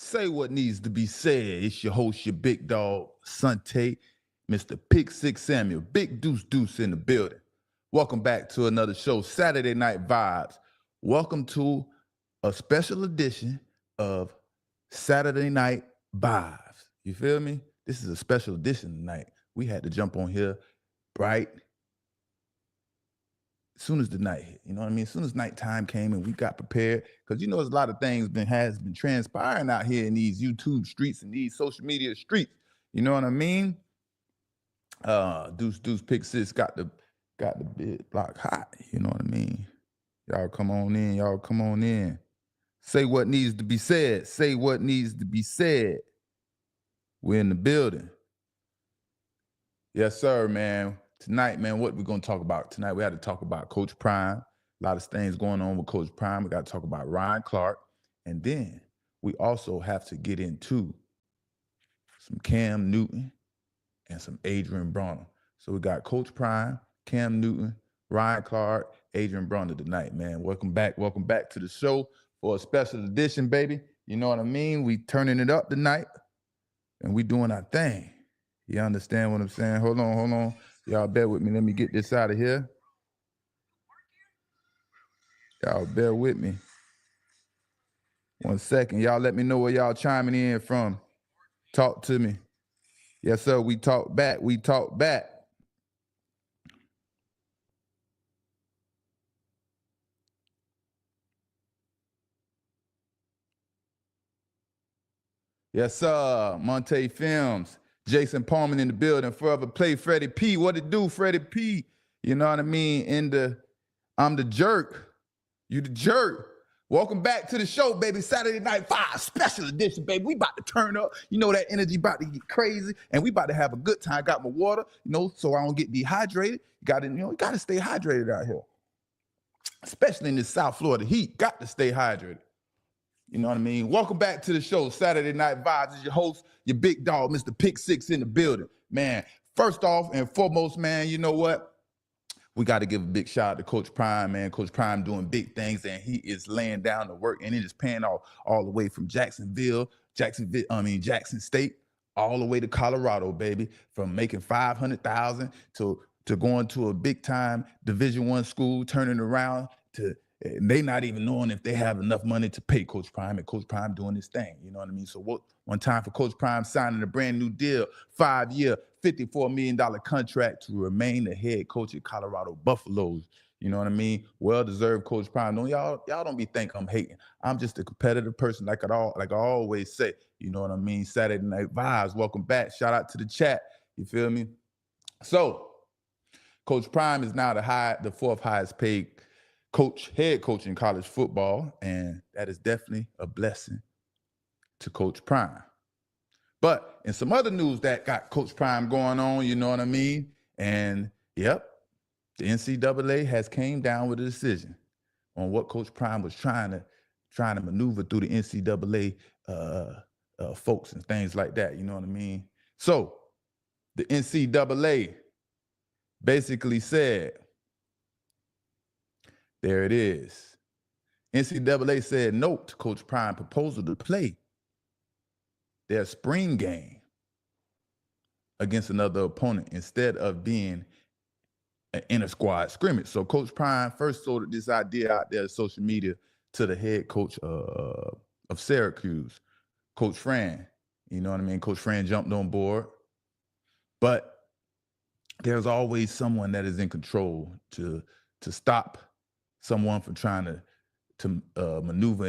Say what needs to be said. It's your host, your big dog, Asante, Mr. Pick Six Samuel, Big Deuce Deuce in the building. Welcome back to another show, Saturday Night Vibes. Welcome to a special edition of Saturday Night Vibes. You feel me? This is a special edition tonight. We had to jump on here bright as soon as the night hit, you know what I mean? As soon as nighttime came and we got prepared, because you know there's a lot of things has been transpiring out here in these YouTube streets and these social media streets. You know what I mean? Deuce Pick Six got the big block hot. You know what I mean? Y'all come on in. Y'all come on in. Say what needs to be said. Say what needs to be said. We're in the building. Yes, sir, man. Tonight, man, what we're going to talk about tonight, we had to talk about Coach Prime. A lot of things going on with Coach Prime. We got to talk about Ryan Clarke. And then we also have to get into some Cam Newton and some Adrian Broner. So we got Coach Prime, Cam Newton, Ryan Clarke, Adrian Broner tonight, man. Welcome back to the show for a special edition, baby. You know what I mean? We turning it up tonight, and we doing our thing. You understand what I'm saying? Hold on. Y'all bear with me. Let me get this out of here. Y'all bear with me. 1 second. Y'all let me know where y'all chiming in from. Talk to me. Yes, sir. We talk back. Yes, sir. Monte Films. Jason Palmer in the building. Forever Play Freddie P. What it do, Freddie P? You know what I mean? I'm the jerk. You the jerk. Welcome back to the show, baby. Saturday Night Five special edition, baby. We about to turn up. You know that energy about to get crazy, and we about to have a good time. Got my water, so I don't get dehydrated. You got to stay hydrated out here, especially in this South Florida heat. Got to stay hydrated. You know what I mean? Welcome back to the show, Saturday Night Vibes. This is your host, your big dog, Mr. Pick Six in the building. Man, first off and foremost, man, you know what? We got to give a big shout out to Coach Prime, man. Coach Prime doing big things, and he is laying down the work, and it is paying off all the way from Jackson State, all the way to Colorado, baby. From making $500,000 to going to a big time Division I school, turning around to they not even knowing if they have enough money to pay Coach Prime, and Coach Prime doing this thing. You know what I mean? So one time for Coach Prime signing a brand new deal, 5-year, $54 million contract to remain the head coach at Colorado Buffaloes. You know what I mean? Well-deserved Coach Prime. Y'all don't be think I'm hating. I'm just a competitive person like I always say. You know what I mean? Saturday Night Vibes. Welcome back. Shout out to the chat. You feel me? So Coach Prime is now the fourth highest paid head coach in college football, and that is definitely a blessing to Coach Prime. But in some other news that got Coach Prime going on, you know what I mean? And yep, the NCAA has came down with a decision on what Coach Prime was trying to maneuver through the NCAA folks and things like that. You know what I mean? So the NCAA basically said, there it is. NCAA said no to Coach Prime's proposal to play their spring game against another opponent instead of being an inter-squad scrimmage. So Coach Prime first sold this idea out there on social media to the head coach of Syracuse, Coach Fran. You know what I mean? Coach Fran jumped on board. But there's always someone that is in control to stop someone from trying to maneuver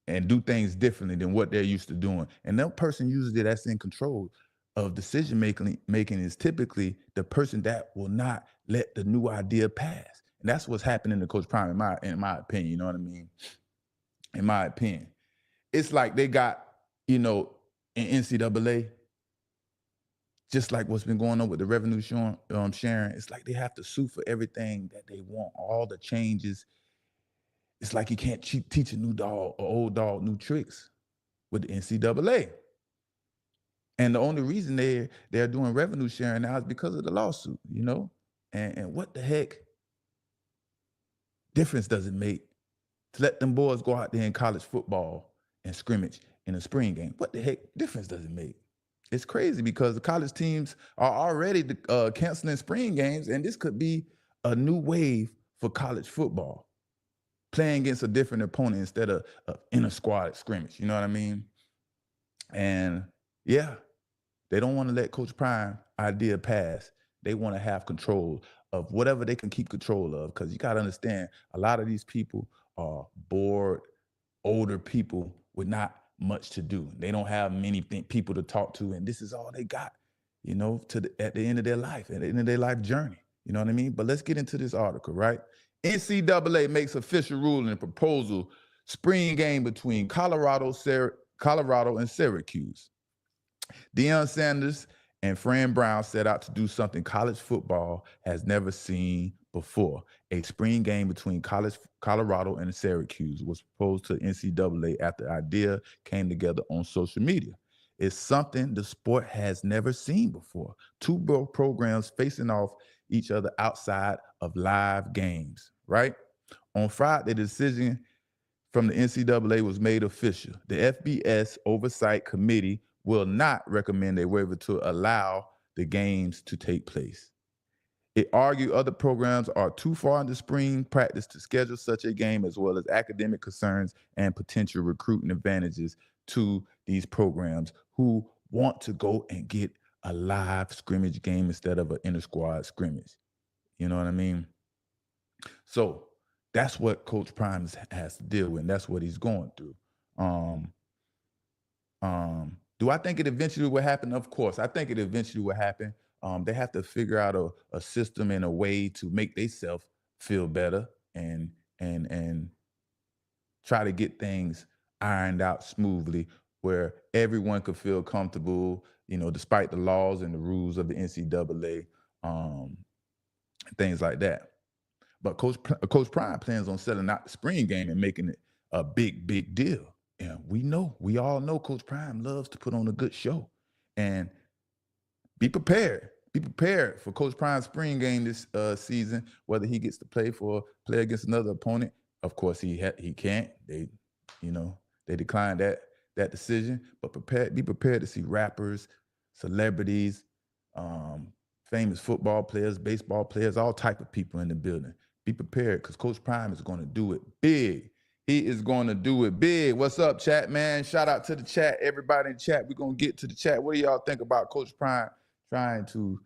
and do things differently than what they're used to doing. And that person usually that's in control of decision making is typically the person that will not let the new idea pass. And that's what's happening to Coach Prime, in my opinion. You know what I mean? In my opinion, it's like they got, in NCAA, just like what's been going on with the revenue sharing, it's like they have to sue for everything that they want, all the changes. It's like you can't teach a new dog or old dog new tricks with the NCAA. And the only reason they're doing revenue sharing now is because of the lawsuit, And what the heck difference does it make to let them boys go out there in college football and scrimmage in a spring game. What the heck difference does it make? It's crazy because the college teams are already canceling spring games, and this could be a new wave for college football, playing against a different opponent instead of in a squad scrimmage. You know what I mean? And yeah, they don't want to let Coach Prime idea pass. They want to have control of whatever they can keep control of, because you got to understand, a lot of these people are bored, older people with not much to do. They don't have many people to talk to, and this is all they got, you know, at the end of their life, at the end of their life journey. You know what I mean? But let's get into this article, right? NCAA makes official ruling and proposal spring game between Colorado and Syracuse. Deion Sanders and Fran Brown set out to do something college football has never seen before. A spring game between Colorado and Syracuse was proposed to NCAA after the idea came together on social media. It's something the sport has never seen before. Two programs facing off each other outside of live games, right? On Friday, the decision from the NCAA was made official. The FBS Oversight Committee will not recommend a waiver to allow the games to take place. It argued other programs are too far into spring practice to schedule such a game, as well as academic concerns and potential recruiting advantages to these programs who want to go and get a live scrimmage game instead of an inter-squad scrimmage. You know what I mean? So that's what Coach Prime has to deal with, and that's what he's going through. Do I think it eventually will happen? Of course, I think it eventually will happen. They have to figure out a system and a way to make themselves feel better and try to get things ironed out smoothly where everyone could feel comfortable, you know, despite the laws and the rules of the NCAA, things like that. But Coach Prime plans on selling out the spring game and making it a big deal. Yeah, we all know Coach Prime loves to put on a good show. And be prepared. Be prepared for Coach Prime's spring game this season, whether he gets to play against another opponent. Of course, he can't. They declined that decision. But be prepared to see rappers, celebrities, famous football players, baseball players, all type of people in the building. Be prepared, because Coach Prime is going to do it big. He is going to do it big. What's up, chat, man? Shout out to the chat, everybody in the chat. We're going to get to the chat. What do y'all think about Coach Prime trying to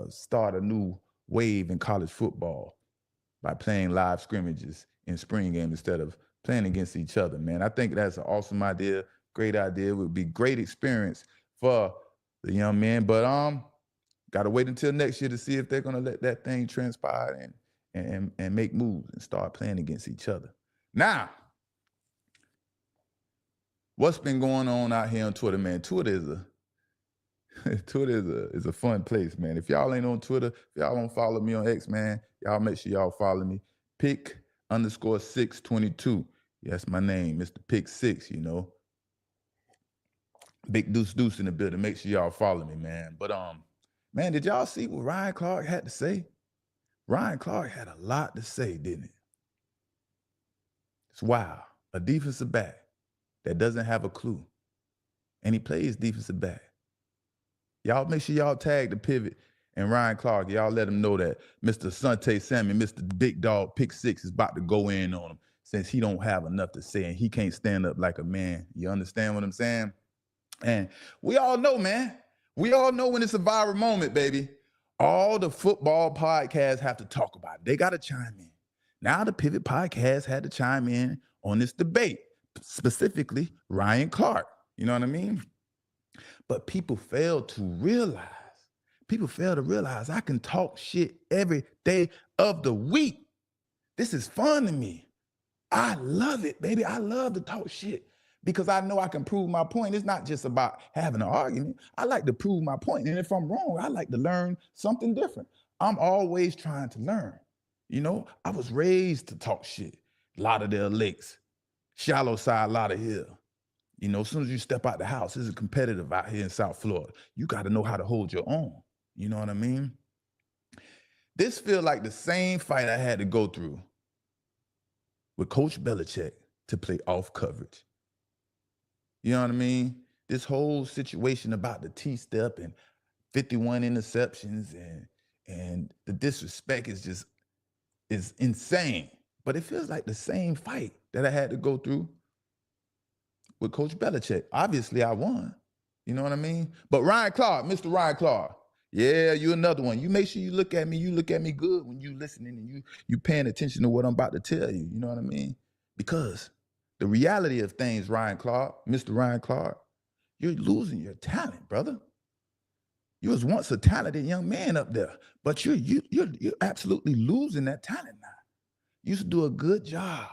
start a new wave in college football by playing live scrimmages in spring games instead of playing against each other, man? I think that's an awesome idea, great idea. It would be great experience for the young men, but got to wait until next year to see if they're going to let that thing transpire and make moves and start playing against each other. Now, what's been going on out here on Twitter, man? Twitter is a fun place, man. If y'all ain't on Twitter, if y'all don't follow me on X, man, y'all make sure y'all follow me. Pick_622. That's my name, Mr. Pick 6, you know. Big deuce in the building. Make sure y'all follow me, man. But man, did y'all see what Ryan Clarke had to say? Ryan Clarke had a lot to say, didn't it? It's wild. A defensive back that doesn't have a clue. And he plays defensive back. Y'all make sure y'all tag the pivot and Ryan Clarke. Y'all let him know that Mr. Asante Samuel, Mr. Big Dog Pick 6 is about to go in on him, since he don't have enough to say and he can't stand up like a man. You understand what I'm saying? And we all know, man. We all know when it's a viral moment, baby. All the football podcasts have to talk about it. They got to chime in. Now the Pivot Podcast had to chime in on this debate, specifically Ryan Clarke. You know what I mean? But people fail to realize I can talk shit every day of the week. This is fun to me. I love it, baby. I love to talk shit because I know I can prove my point. It's not just about having an argument. I like to prove my point. And if I'm wrong, I like to learn something different. I'm always trying to learn. You know, I was raised to talk shit. Lauderdale Lakes, shallow side, Lauderhill. You know, as soon as you step out the house, this is competitive out here in South Florida. You got to know how to hold your own. You know what I mean? This feels like the same fight I had to go through with Coach Belichick to play off coverage. You know what I mean? This whole situation about the T-step and 51 interceptions and the disrespect is insane. But it feels like the same fight that I had to go through with Coach Belichick. Obviously, I won. You know what I mean? But Ryan Clarke, Mr. Ryan Clarke, yeah, you another one. You make sure you look at me good when you listening and you paying attention to what I'm about to tell you. You know what I mean? Because the reality of things, Ryan Clarke, Mr. Ryan Clarke, you're losing your talent, brother. You was once a talented young man up there, but you're absolutely losing that talent now. You used to do a good job.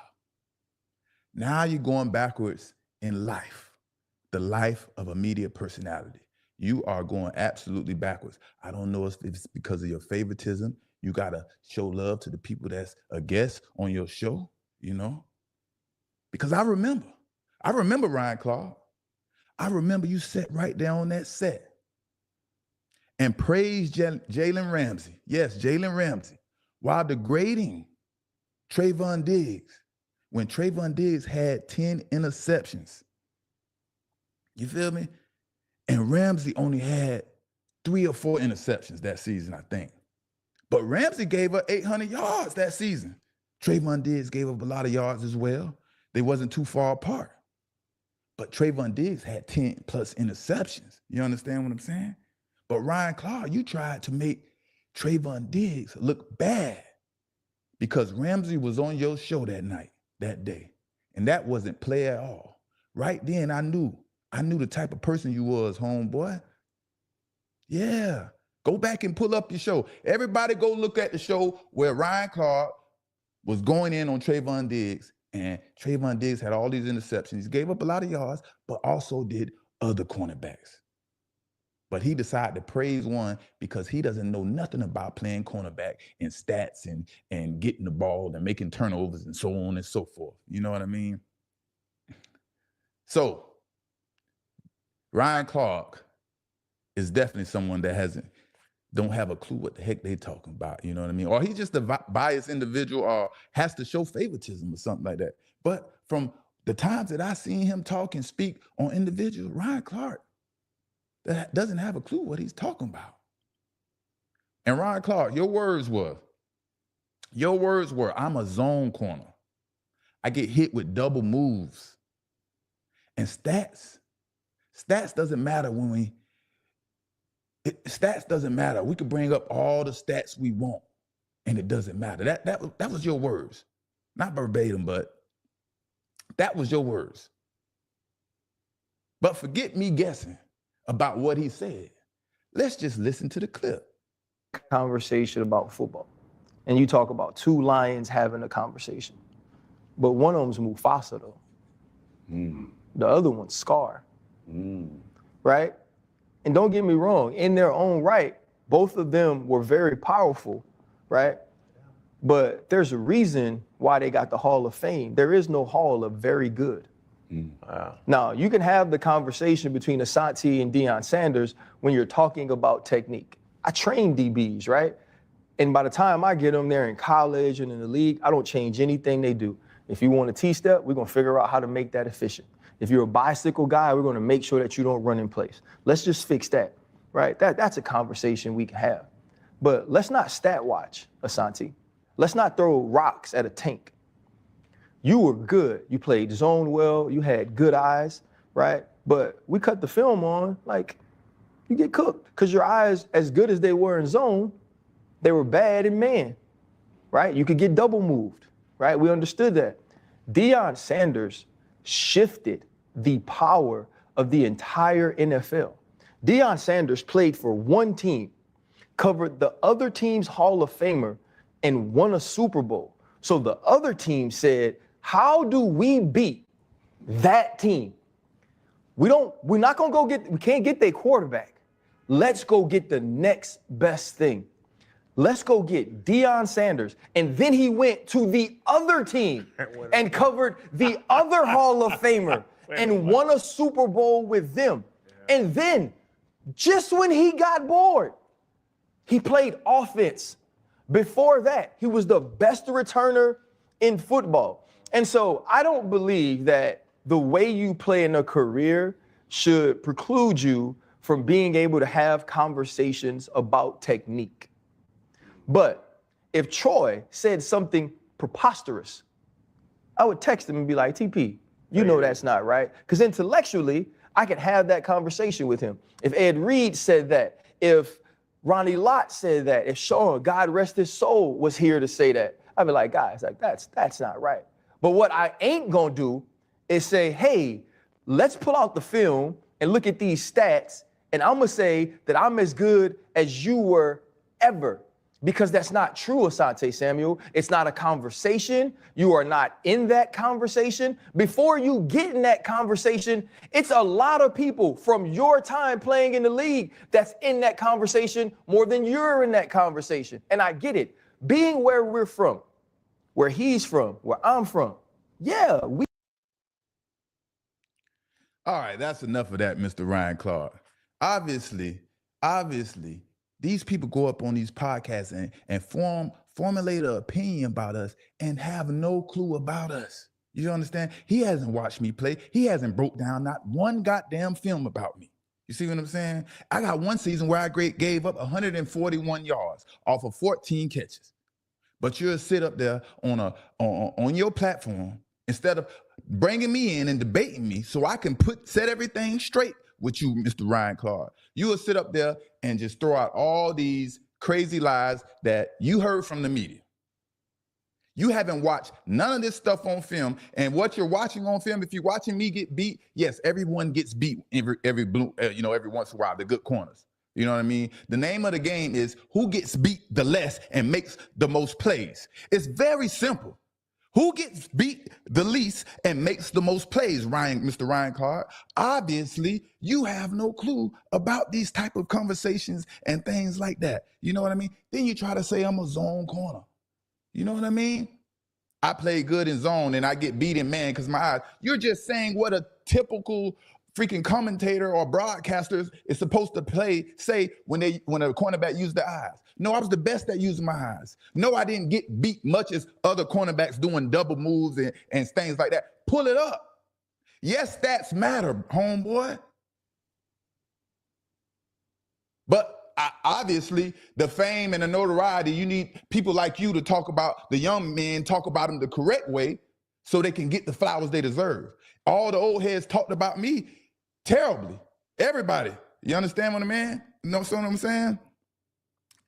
Now you're going backwards in life, the life of a media personality. You are going absolutely backwards. I don't know if it's because of your favoritism. You got to show love to the people that's a guest on your show, you know? Because I remember Ryan Clarke. I remember you sat right there on that set and praised Jalen Ramsey. Yes, Jalen Ramsey, while degrading Trayvon Diggs when Trayvon Diggs had 10 interceptions. You feel me? And Ramsey only had 3 or 4 interceptions that season, I think. But Ramsey gave up 800 yards that season. Trayvon Diggs gave up a lot of yards as well. They wasn't too far apart. But Trayvon Diggs had 10 plus interceptions. You understand what I'm saying? But Ryan Clarke, you tried to make Trayvon Diggs look bad because Ramsey was on your show that night, that day. And that wasn't play at all. Right then, I knew the type of person you was, homeboy. Yeah. Go back and pull up your show. Everybody go look at the show where Ryan Clarke was going in on Trayvon Diggs, and Trayvon Diggs had all these interceptions. He gave up a lot of yards, but also did other cornerbacks. But he decided to praise one because he doesn't know nothing about playing cornerback and stats and getting the ball and making turnovers and so on and so forth. You know what I mean? So Ryan Clarke is definitely someone that don't have a clue what the heck they talking about, you know what I mean? Or he's just a biased individual or has to show favoritism or something like that. But from the times that I seen him talk and speak on individuals, Ryan Clarke that doesn't have a clue what he's talking about. And Ryan Clarke, your words were, I'm a zone corner. I get hit with double moves. And stats doesn't matter stats doesn't matter. We could bring up all the stats we want, and it doesn't matter. That was your words. Not verbatim, but that was your words. But forget me guessing about what he said. Let's just listen to the clip. Conversation about football. And you talk about 2 lions having a conversation. But one of them's Mufasa, though. The other one's Scar. Right? And don't get me wrong, in their own right, both of them were very powerful, right? But there's a reason why they got the Hall of Fame. There is no Hall of Very Good. Wow. Now, you can have the conversation between Asante and Deion Sanders when you're talking about technique. I train DBs, right? And by the time I get them there in college and in the league, I don't change anything they do. If you want a T-step, we're going to figure out how to make that efficient. If you're a bicycle guy, we're going to make sure that you don't run in place. Let's just fix that, right? That's a conversation we can have. But let's not stat watch, Asante. Let's not throw rocks at a tank. You were good. You played zone well. You had good eyes, right? But we cut the film on, like, you get cooked because your eyes, as good as they were in zone, they were bad in man, right? You could get double moved, right? We understood that. Deion Sanders shifted the power of the entire NFL. Deion Sanders played for one team, covered the other team's Hall of Famer, and won a Super Bowl. So the other team said, how do we beat that team? We can't get their quarterback. Let's go get the next best thing. Let's go get Deion Sanders. And then he went to the other team and covered the other Hall of Famer and won a Super Bowl with them. And then, just when he got bored, he played offense. Before that, he was the best returner in football. And so I don't believe that the way you play in a career should preclude you from being able to have conversations about technique. But if Troy said something preposterous, I would text him and be like, TP, you know that's not right. Because intellectually, I could have that conversation with him. If Ed Reed said that, if Ronnie Lott said that, if Sean, God rest his soul, was here to say that, I'd be like, guys, like that's not right. But what I ain't gonna do is say, hey, let's pull out the film and look at these stats, and I'm gonna say that I'm as good as you were ever. Because that's not true, Asante Samuel. It's not a conversation. You are not in that conversation. Before you get in that conversation, it's a lot of people from your time playing in the league that's in that conversation more than you're in that conversation. And I get it. Being where we're from, where he's from, where I'm from, yeah, we. All right, that's enough of that, Mr. Ryan Clarke. Obviously, these people go up on these podcasts and formulate an opinion about us and have no clue about us. You understand? He hasn't watched me play. He hasn't broke down not one goddamn film about me. You see what I'm saying? I got one season where I gave up 141 yards off of 14 catches. But you'll sit up there on your platform instead of bringing me in and debating me so I can set everything straight with you, Mr. Ryan Clarke. You will sit up there and just throw out all these crazy lies that you heard from the media. You haven't watched none of this stuff on film, and what you're watching on film, if you're watching me get beat, yes, everyone gets beat every once in a while, the good corners. You know what I mean? The name of the game is who gets beat the less and makes the most plays. It's very simple. Who gets beat the least and makes the most plays, Mr. Ryan Clarke? Obviously, you have no clue about these type of conversations and things like that. You know what I mean? Then you try to say I'm a zone corner. You know what I mean? I play good in zone and I get beat in man because my eyes. You're just saying what a typical freaking commentator or broadcaster is supposed to say when a cornerback uses their eyes. No, I was the best at using my eyes. No, I didn't get beat much as other cornerbacks doing double moves and things like that. Pull it up. Yes, stats matter, homeboy. But obviously, the fame and the notoriety, you need people like you to talk about the young men, talk about them the correct way so they can get the flowers they deserve. All the old heads talked about me terribly. Everybody. You understand what I mean? You know what I'm saying?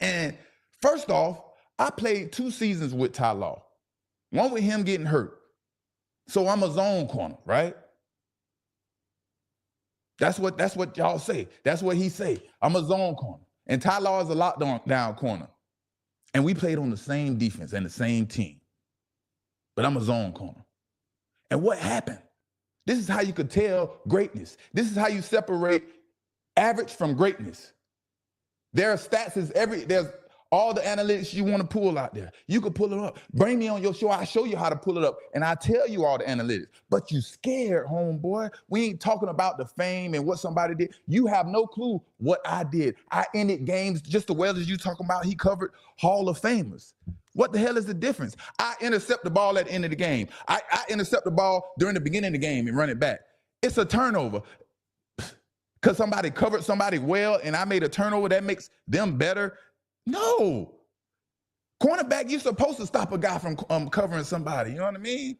And first off, I played 2 seasons with Ty Law. One with him getting hurt. So I'm a zone corner, right? That's what y'all say. That's what he say. I'm a zone corner. And Ty Law is a lockdown corner. And we played on the same defense and the same team. But I'm a zone corner. And what happened? This is how you could tell greatness. This is how you separate average from greatness. There are stats, there's all the analytics you want to pull out there. You could pull it up. Bring me on your show. I'll show you how to pull it up. And I tell you all the analytics. But you scared, homeboy. We ain't talking about the fame and what somebody did. You have no clue what I did. I ended games just as well as you talking about. He covered Hall of Famers. What the hell is the difference? I intercept the ball at the end of the game. I intercept the ball during the beginning of the game and run it back. It's a turnover. Because somebody covered somebody well and I made a turnover that makes them better. No. Cornerback, you're supposed to stop a guy from covering somebody. You know what I mean?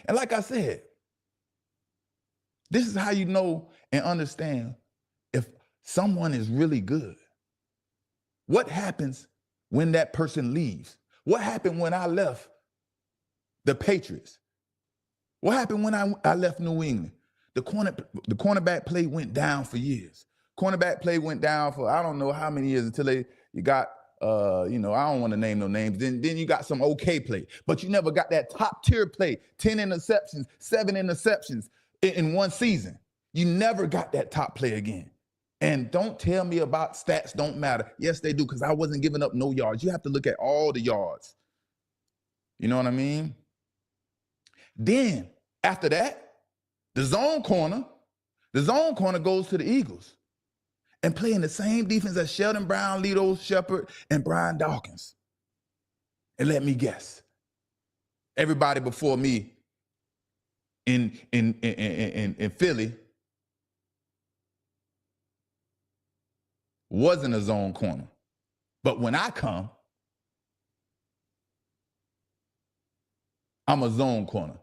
And like I said, this is how you know and understand if someone is really good. What happens when that person leaves? What happened when I left the Patriots? What happened when I left New England? The cornerback play went down for years. Cornerback play went down for I don't know how many years until you got I don't want to name no names. Then you got some okay play, but you never got that top tier play. 10 interceptions, 7 interceptions in one season. You never got that top play again. And don't tell me about stats don't matter. Yes, they do, because I wasn't giving up no yards. You have to look at all the yards. You know what I mean? Then after that, the zone corner goes to the Eagles and play in the same defense as Sheldon Brown, Lito Shepard, and Brian Dawkins. And let me guess, everybody before me in Philly wasn't a zone corner. But when I come, I'm a zone corner.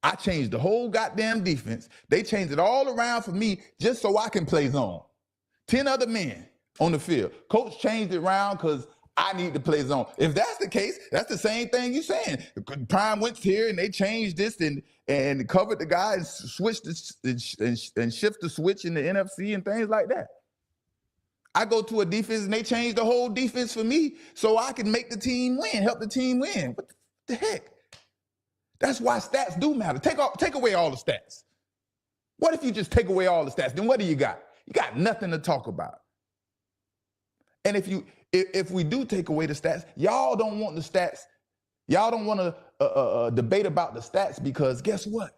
I changed the whole goddamn defense. They changed it all around for me just so I can play zone. 10 other men on the field. Coach changed it around because I need to play zone. If that's the case, that's the same thing you're saying. Prime went here and they changed this and covered the guy and switched and shift the switch in the NFC and things like that. I go to a defense and they change the whole defense for me so I can make the team win, help the team win. What the heck? That's why stats do matter. Take away all the stats. What if you just take away all the stats? Then what do you got? You got nothing to talk about. And if we do take away the stats, y'all don't want the stats. Y'all don't want to debate about the stats because guess what?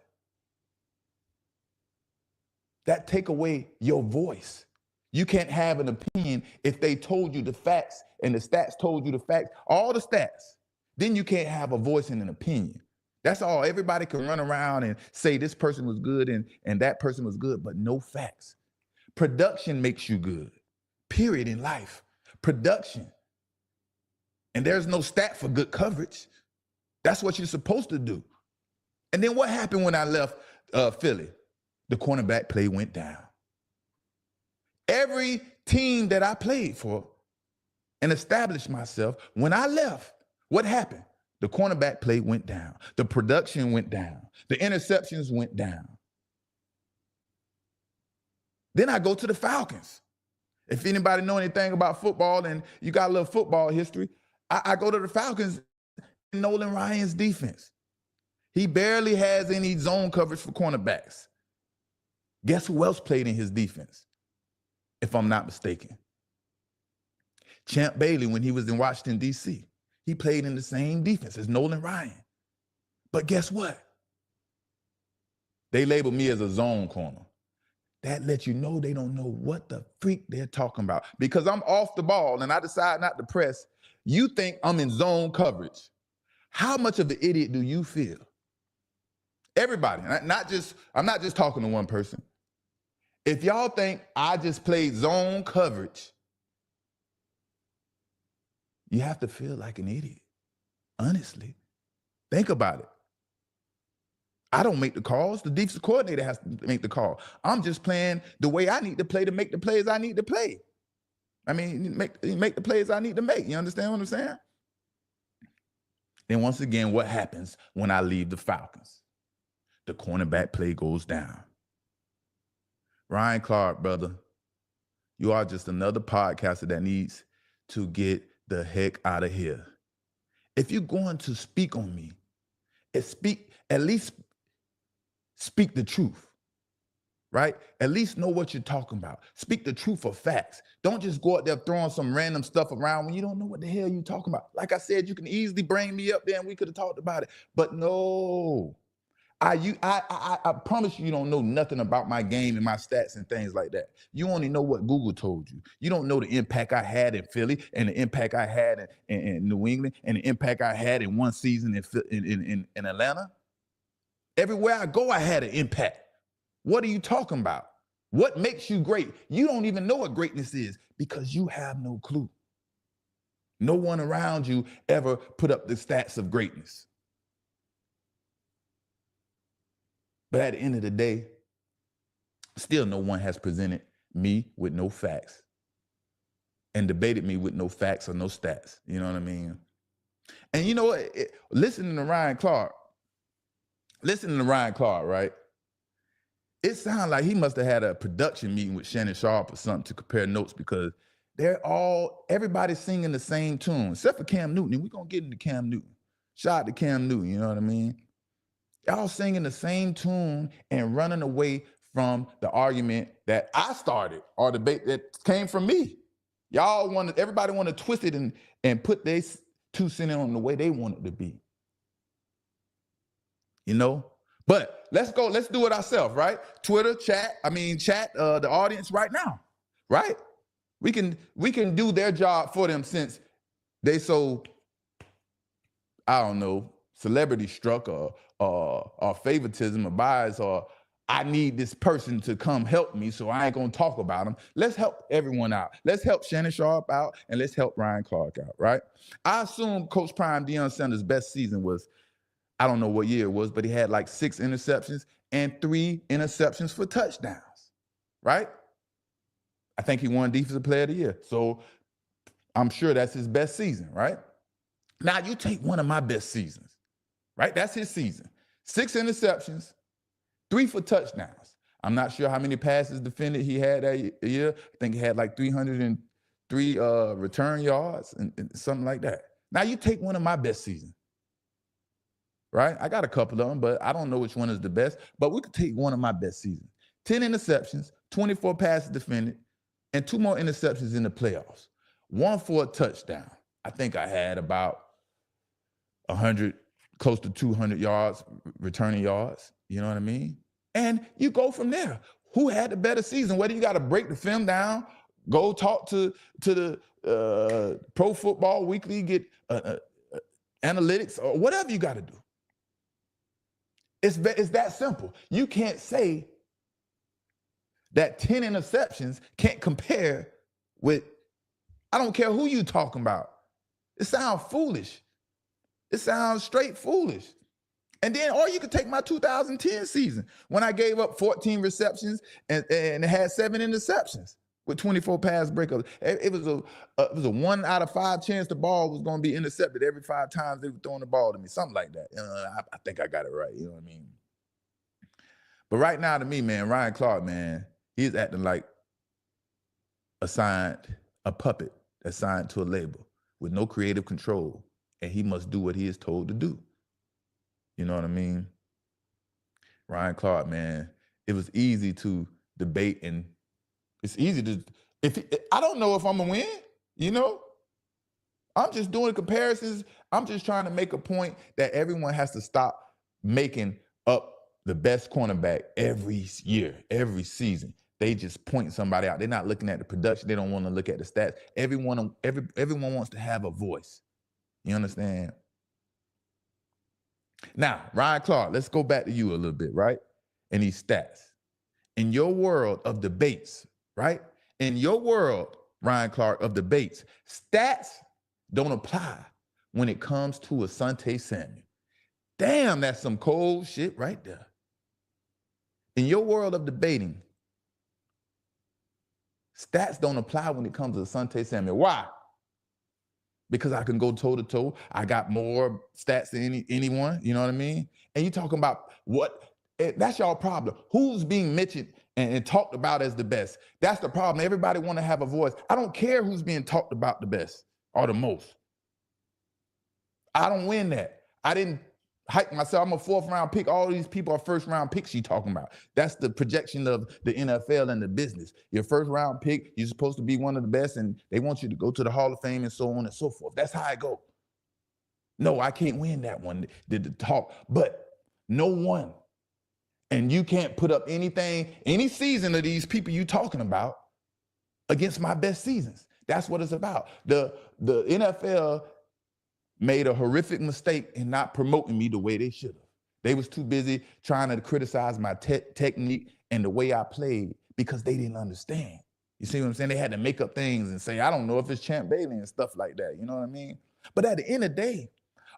That take away your voice. You can't have an opinion if they told you the facts and the stats told you the facts, all the stats. Then you can't have a voice and an opinion. That's all. Everybody can run around and say this person was good and that person was good, but no facts. Production makes you good, period, in life. Production. And there's no stat for good coverage. That's what you're supposed to do. And then what happened when I left Philly? The cornerback play went down. Every team that I played for and established myself, when I left, what happened? The cornerback play went down. The production went down. The interceptions went down. Then I go to the Falcons. If anybody know anything about football and you got a little football history, I go to the Falcons, Nolan Ryan's defense. He barely has any zone coverage for cornerbacks. Guess who else played in his defense? If I'm not mistaken. Champ Bailey, when he was in Washington, D.C., he played in the same defense as Nolan Ryan. But guess what? They labeled me as a zone corner. That lets you know they don't know what the freak they're talking about. Because I'm off the ball and I decide not to press, you think I'm in zone coverage. How much of an idiot do you feel? Everybody, I'm not just talking to one person. If y'all think I just played zone coverage, you have to feel like an idiot. Honestly, think about it. I don't make the calls. The defensive coordinator has to make the call. I'm just playing the way I need to play to make the plays I need to play. I mean, make the plays I need to make. You understand what I'm saying? Then once again, what happens when I leave the Falcons? The cornerback play goes down. Ryan Clarke, brother, you are just another podcaster that needs to get the heck out of here. If you're going to speak on me, at least speak the truth, right? At least know what you're talking about. Speak the truth of facts. Don't just go out there throwing some random stuff around when you don't know what the hell you're talking about. Like I said, you can easily bring me up there and we could have talked about it. But no, I promise you don't know nothing about my game and my stats and things like that. You only know what Google told you. You don't know the impact I had in Philly and the impact I had in New England and the impact I had in one season in Atlanta. Everywhere I go, I had an impact. What are you talking about? What makes you great? You don't even know what greatness is because you have no clue. No one around you ever put up the stats of greatness. But at the end of the day, still no one has presented me with no facts and debated me with no facts or no stats. You know what I mean? And you know what? Listening to Ryan Clarke, right? It sounds like he must have had a production meeting with Shannon Sharp or something to compare notes because everybody's singing the same tune, except for Cam Newton. And we're going to get into Cam Newton. Shout out to Cam Newton, you know what I mean? Y'all singing the same tune and running away from the argument that I started or debate that came from me. Everybody want to twist it and put their 2 cents on the way they want it to be. You know? But let's do it ourselves, right? Twitter, chat the audience right now, right? We can do their job for them since they so, I don't know, celebrity struck or or favoritism or bias or I need this person to come help me, so I ain't gonna talk about them. Let's help everyone out. Let's help Shannon Sharp out, and let's help Ryan Clarke out, right? I assume Coach Prime Deion Sanders' best season was, I don't know what year it was, but he had like 6 interceptions and 3 interceptions for touchdowns, right? I think he won Defensive Player of the Year. So I'm sure that's his best season, right? Now you take one of my best seasons, right? That's his season. 6 interceptions, 3 for touchdowns. I'm not sure how many passes defended he had that year. I think he had like 303 return yards and something like that. Now you take one of my best seasons, right? I got a couple of them, but I don't know which one is the best. But we could take one of my best seasons. 10 interceptions, 24 passes defended, and 2 more interceptions in the playoffs. 1 for a touchdown. I think I had about 100, close to 200 yards, returning yards. You know what I mean? And you go from there. Who had the better season? Whether you got to break the film down, go talk to the Pro Football Weekly, get analytics, or whatever you got to do. It's that simple. You can't say that 10 interceptions can't compare with, I don't care who you talking about. It sounds foolish. It sounds straight foolish. And then, or you could take my 2010 season when I gave up 14 receptions and had 7 interceptions with 24 pass breakups. It was a 1 out of 5 chance the ball was going to be intercepted every 5 times they were throwing the ball to me, something like that. I think I got it right. You know what I mean? But right now, to me, man, Ryan Clarke, man, he's acting like a puppet assigned to a label with no creative control, and he must do what he is told to do. You know what I mean? Ryan Clarke, man, it was easy to debate, and it's easy to, I don't know if I'm gonna win, you know? I'm just doing comparisons. I'm just trying to make a point that everyone has to stop making up the best cornerback every year, every season. They just point somebody out. They're not looking at the production. They don't want to look at the stats. Everyone wants to have a voice. You understand? Now, Ryan Clarke, let's go back to you a little bit, right? And these stats. In your world of debates, right? In your world, Ryan Clarke, of debates, stats don't apply when it comes to Asante Samuel. Damn, that's some cold shit right there. In your world of debating, stats don't apply when it comes to Asante Samuel. Why? Because I can go toe-to-toe. I got more stats than anyone, you know what I mean? And you talking about what, that's y'all problem. Who's being mentioned and talked about as the best? That's the problem. Everybody want to have a voice. I don't care who's being talked about the best or the most. I don't win that. I didn't hype myself. I'm a 4th round pick. All these people are 1st round picks you talking about. That's the projection of the NFL and the business. Your 1st round pick, you're supposed to be one of the best, and they want you to go to the Hall of Fame and so on and so forth. That's how I go. No, I can't win that one, the talk, but no one. And you can't put up anything, any season of these people you talking about against my best seasons. That's what it's about. The NFL made a horrific mistake in not promoting me the way they should have. They was too busy trying to criticize my technique and the way I played because they didn't understand. You see what I'm saying? They had to make up things and say, I don't know if it's Champ Bailey and stuff like that. You know what I mean? But at the end of the day,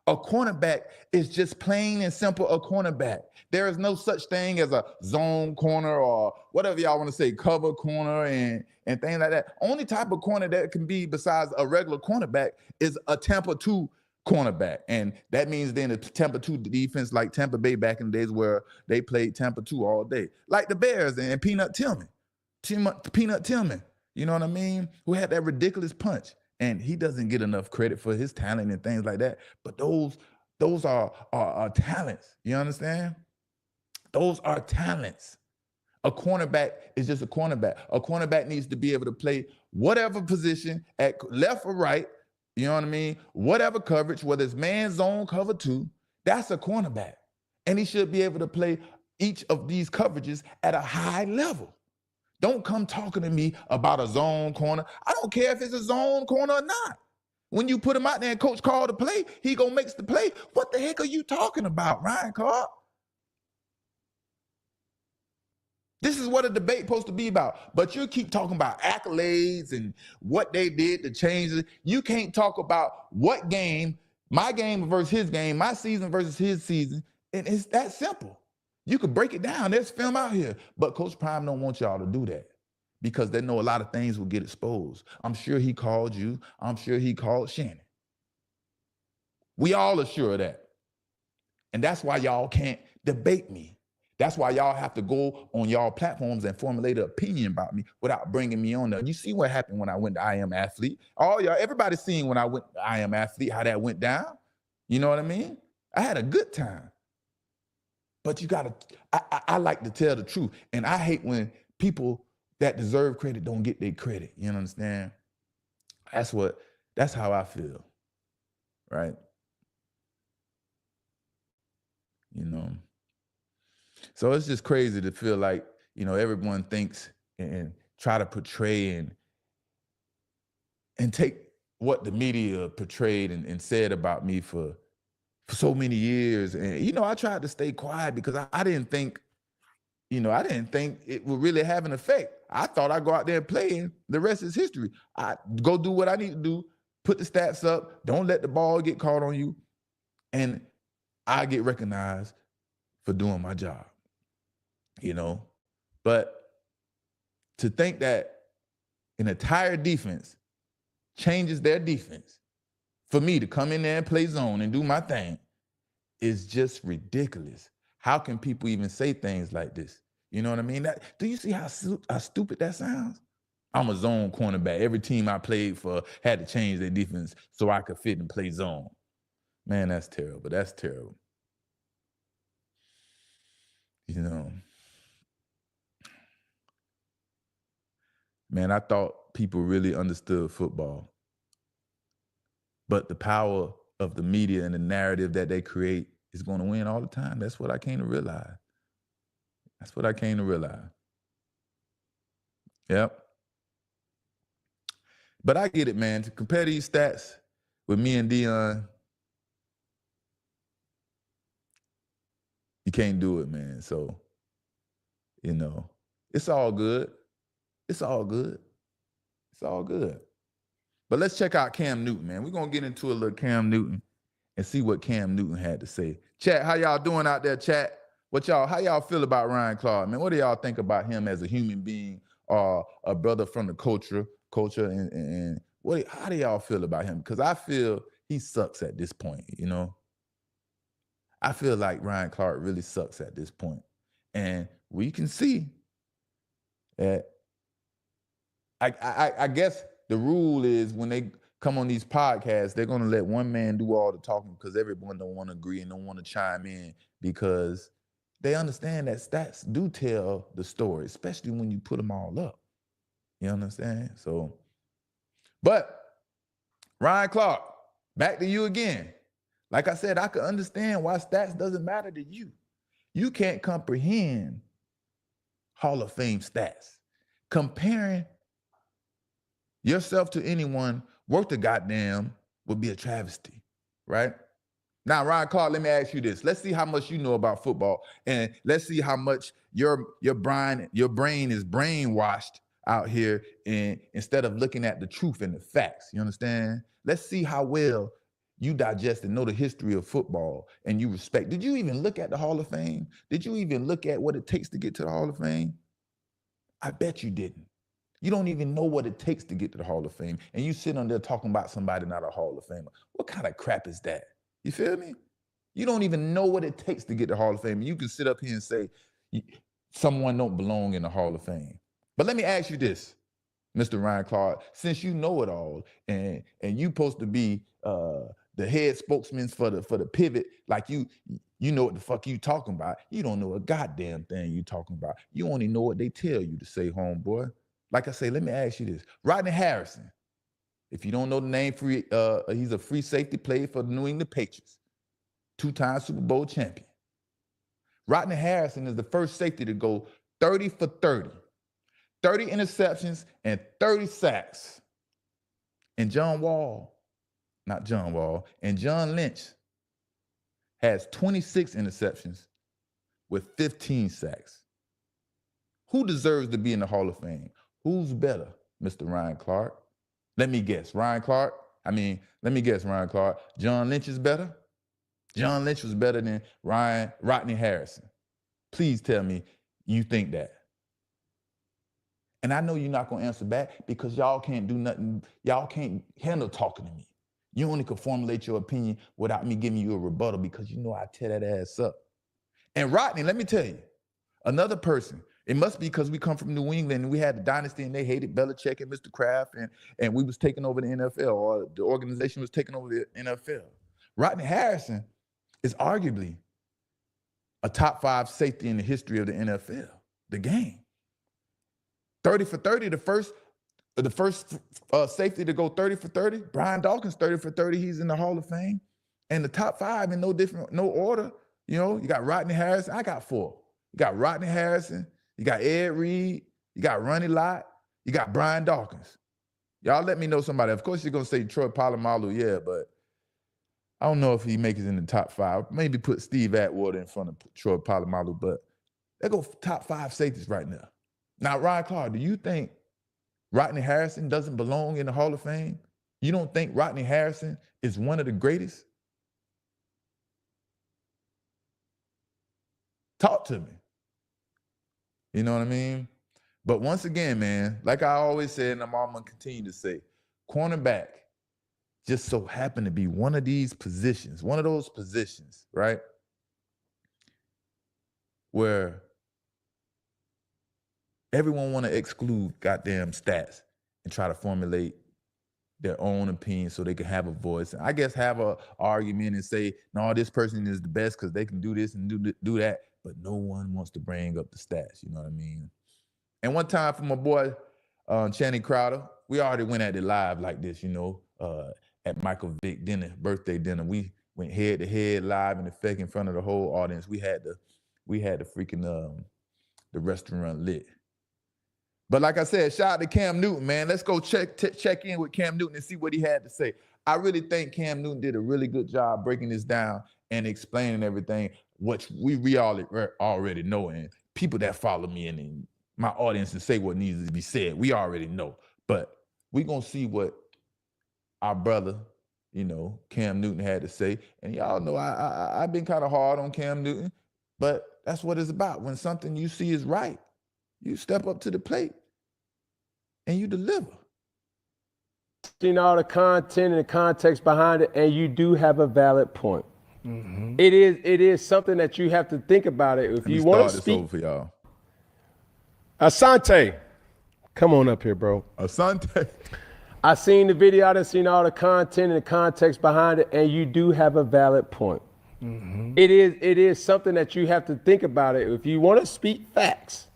a cornerback is just plain and simple a cornerback. There is no such thing as a zone corner or whatever y'all want to say, cover corner and things like that. Only type of corner that can be besides a regular cornerback is a Tampa 2 cornerback. And that means then the Tampa 2 defense, like Tampa Bay back in the days where they played Tampa 2 all day. Like the Bears and Peanut Tillman. Peanut Tillman, you know what I mean? Who had that ridiculous punch. And he doesn't get enough credit for his talent and things like that. But those are talents. You understand? Those are talents. A cornerback is just a cornerback. A cornerback needs to be able to play whatever position at left or right. You know what I mean? Whatever coverage, whether it's man, zone, cover 2, that's a cornerback. And he should be able to play each of these coverages at a high level. Don't come talking to me about a zone corner. I don't care if it's a zone corner or not. When you put him out there and coach call the play, he gonna make the play. What the heck are you talking about, Ryan Clarke? This is what a debate supposed to be about. But you keep talking about accolades and what they did to change it. You can't talk about what game, my game versus his game, my season versus his season. And it's that simple. You could break it down. There's film out here. But Coach Prime don't want y'all to do that because they know a lot of things will get exposed. I'm sure he called you. I'm sure he called Shannon. We all are sure of that. And that's why y'all can't debate me. That's why y'all have to go on y'all platforms and formulate an opinion about me without bringing me on there. You see what happened when I went to I Am Athlete. All y'all, everybody seen when I went to I Am Athlete, how that went down. You know what I mean? I had a good time. But you gotta, I like to tell the truth. And I hate when people that deserve credit don't get their credit. You understand? That's how I feel. Right? You know. So it's just crazy to feel like, you know, everyone thinks and try to portray and take what the media portrayed and said about me for so many years. And, you know, I tried to stay quiet because I didn't think, you know, I didn't think it would really have an effect. I thought I'd go out there and play and the rest is history. I go do what I need to do, put the stats up, don't let the ball get caught on you, and I get recognized for doing my job. You know, but to think that an entire defense changes their defense for me to come in there and play zone and do my thing is just ridiculous. How can people even say things like this? You know what I mean? Do you see how stupid that sounds? I'm a zone cornerback. Every team I played for had to change their defense so I could fit and play zone. Man, that's terrible. That's terrible. You know. Man, I thought people really understood football. But the power of the media and the narrative that they create is going to win all the time. That's what I came to realize. That's what I came to realize. Yep. But I get it, man. To compare these stats with me and Dion, you can't do it, man. So, you know, it's all good. It's all good. It's all good. But let's check out Cam Newton, man. We're going to get into a little Cam Newton and see what Cam Newton had to say. Chat, how y'all doing out there, chat? How y'all feel about Ryan Clarke, man? What do y'all think about him as a human being or a brother from the culture and how do y'all feel about him? Because I feel he sucks at this point, you know? I feel like Ryan Clarke really sucks at this point. And we can see that I guess the rule is when they come on these podcasts, they're going to let one man do all the talking because everyone don't want to agree and don't want to chime in because they understand that stats do tell the story, especially when you put them all up. You understand? So, but Ryan Clarke, back to you again. Like I said, I can understand why stats doesn't matter to you. You can't comprehend Hall of Fame stats. Comparing yourself to anyone worth a goddamn would be a travesty, right? Now, Ryan Clarke, let me ask you this. Let's see how much you know about football, and let's see how much your brain is brainwashed out here instead of looking at the truth and the facts. You understand? Let's see how well you digest and know the history of football and you respect. Did you even look at the Hall of Fame? Did you even look at what it takes to get to the Hall of Fame? I bet you didn't. You don't even know what it takes to get to the Hall of Fame. And you sit on there talking about somebody not a Hall of Famer. What kind of crap is that? You feel me? You don't even know what it takes to get to the Hall of Fame. You can sit up here and say someone don't belong in the Hall of Fame. But let me ask you this, Mr. Ryan Clarke, since you know it all and you supposed to be the head spokesman for the pivot, like you know what the fuck you talking about. You don't know a goddamn thing you talking about. You only know what they tell you to say, homeboy. Like I say, let me ask you this. Rodney Harrison, if you don't know the name, he's a free safety, played for the New England Patriots, 2-time Super Bowl champion. Rodney Harrison is the first safety to go 30 for 30, 30 interceptions and 30 sacks. And John Wall not John Wall, and John Lynch has 26 interceptions with 15 sacks. Who deserves to be in the Hall of Fame? Who's better, Mr. Ryan Clarke? Let me guess. Ryan Clarke? Ryan Clarke. John Lynch is better? John Lynch was better than Rodney Harrison. Please tell me you think that. And I know you're not going to answer back because y'all can't do nothing. Y'all can't handle talking to me. You only can formulate your opinion without me giving you a rebuttal because you know I tear that ass up. And Rodney, let me tell you, another person, it must be because we come from New England and we had the dynasty and they hated Belichick and Mr. Kraft and we was taking over the NFL or the organization was taking over the NFL. Rodney Harrison is arguably a top 5 safety in the history of the NFL, the game. 30 for 30, the first safety to go 30 for 30. Brian Dawkins, 30 for 30, he's in the Hall of Fame. And the top 5 in no order. You know, you got Rodney Harrison. I got 4. You got Rodney Harrison. You got Ed Reed. You got Ronnie Lott. You got Brian Dawkins. Y'all let me know somebody. Of course, you're going to say Troy Polamalu, yeah, but I don't know if he makes it in the top 5. Maybe put Steve Atwater in front of Troy Polamalu, but they go top 5 safeties right now. Now, Ryan Clarke, do you think Rodney Harrison doesn't belong in the Hall of Fame? You don't think Rodney Harrison is one of the greatest? Talk to me. You know what I mean? But once again, man, like I always said, and I'm going to continue to say, cornerback just so happened to be one of these positions, one of those positions, right? Where everyone want to exclude goddamn stats and try to formulate their own opinion so they can have a voice. And I guess have an argument and say, no, this person is the best because they can do this and do that. But no one wants to bring up the stats. You know what I mean? And one time for my boy, Channing Crowder, we already went at it live like this, you know, at Michael Vick dinner, birthday dinner. We went head to head live in effect in front of the whole audience. We had the freaking the restaurant lit. But like I said, shout out to Cam Newton, man. Let's go check in with Cam Newton and see what he had to say. I really think Cam Newton did a really good job breaking this down and explaining everything, which we all already know. And people that follow me and my audience and say what needs to be said, we already know. But we're going to see what our brother, you know, Cam Newton had to say. And y'all know I've been kind of hard on Cam Newton, but that's what it's about. When something you see is right, you step up to the plate and you deliver. Seen all the content and the context behind it, and you do have a valid point. Mm-hmm. It is something that you have to think about it. If you want to speak, over for y'all. Asante, come on up here, bro. Asante. I seen the video, I done seen all the content and the context behind it, and you do have a valid point. Mm-hmm. It is something that you have to think about it. If you want to speak facts,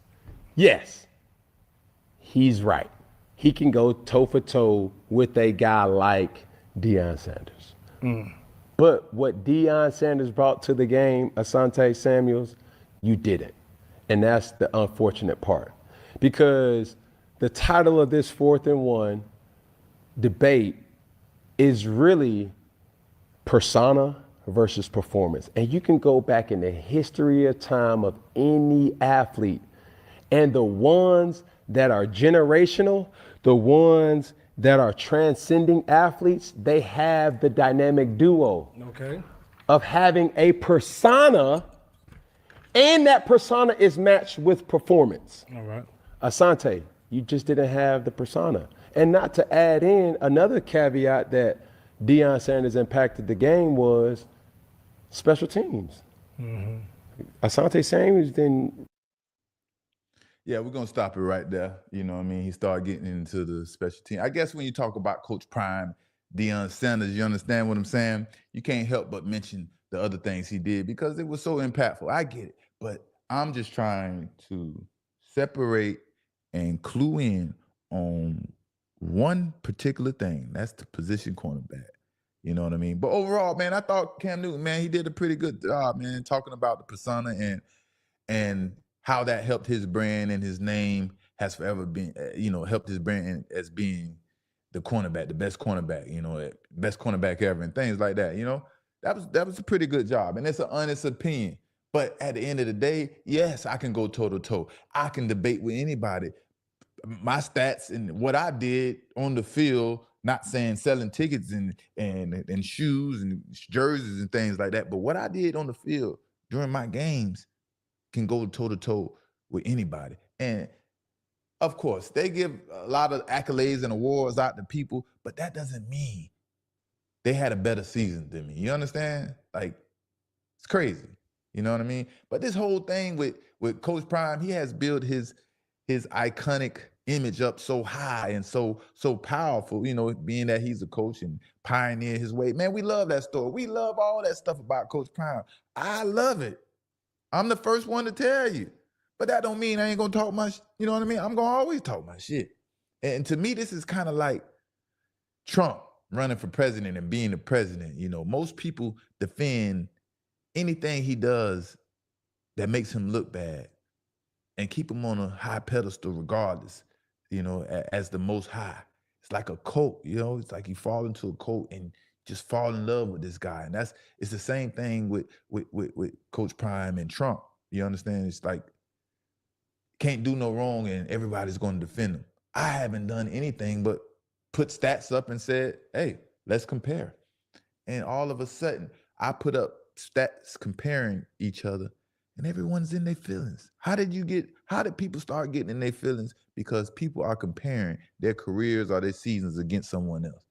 yes, he's right. He can go toe for toe with a guy like Deion Sanders. Mm. But what Deion Sanders brought to the game, Asante Samuels, you didn't. And that's the unfortunate part. Because the title of this 4th and 1 debate is really persona versus performance. And you can go back in the history of time of any athlete, and the ones that are generational, the ones that are transcending athletes, they have the dynamic duo of having a persona, and that persona is matched with performance. All right. Asante, you just didn't have the persona. And not to add in another caveat that Deion Sanders impacted the game was special teams. Mm-hmm. Asante Samuels didn't. Yeah, we're going to stop it right there. You know what I mean? He started getting into the special team. I guess when you talk about Coach Prime, Deion Sanders, you understand what I'm saying? You can't help but mention the other things he did because it was so impactful. I get it. But I'm just trying to separate and clue in on one particular thing. That's the position cornerback. You know what I mean? But overall, man, I thought Cam Newton, man, he did a pretty good job, man, talking about the persona and how that helped his brand and his name has forever been, helped his brand as being the cornerback, the best cornerback, best cornerback ever, and things like that. That was a pretty good job, and it's an honest opinion. But at the end of the day, yes, I can go toe to toe. I can debate with anybody. My stats and what I did on the field, not saying selling tickets and shoes and jerseys and things like that, but what I did on the field during my games can go toe to toe with anybody. And of course, they give a lot of accolades and awards out to people, but that doesn't mean they had a better season than me. You understand? Like, it's crazy. You know what I mean? But this whole thing with Coach Prime, he has built his iconic image up so high and so powerful, being that he's a coach and pioneer his way. Man, we love that story. We love all that stuff about Coach Prime. I love it. I'm the first one to tell you. But that don't mean I ain't gonna talk much, you know what I mean? I'm gonna always talk my shit. And to me, this is kind of like Trump running for president and being the president. Most people defend anything he does that makes him look bad and keep him on a high pedestal regardless, as the most high. It's like a cult, it's like you fall into a cult and just fall in love with this guy. And it's the same thing with Coach Prime and Trump. You understand? It's like, can't do no wrong and everybody's going to defend him. I haven't done anything but put stats up and said, hey, let's compare. And all of a sudden, I put up stats comparing each other and everyone's in their feelings. How did people start getting in their feelings? Because people are comparing their careers or their seasons against someone else.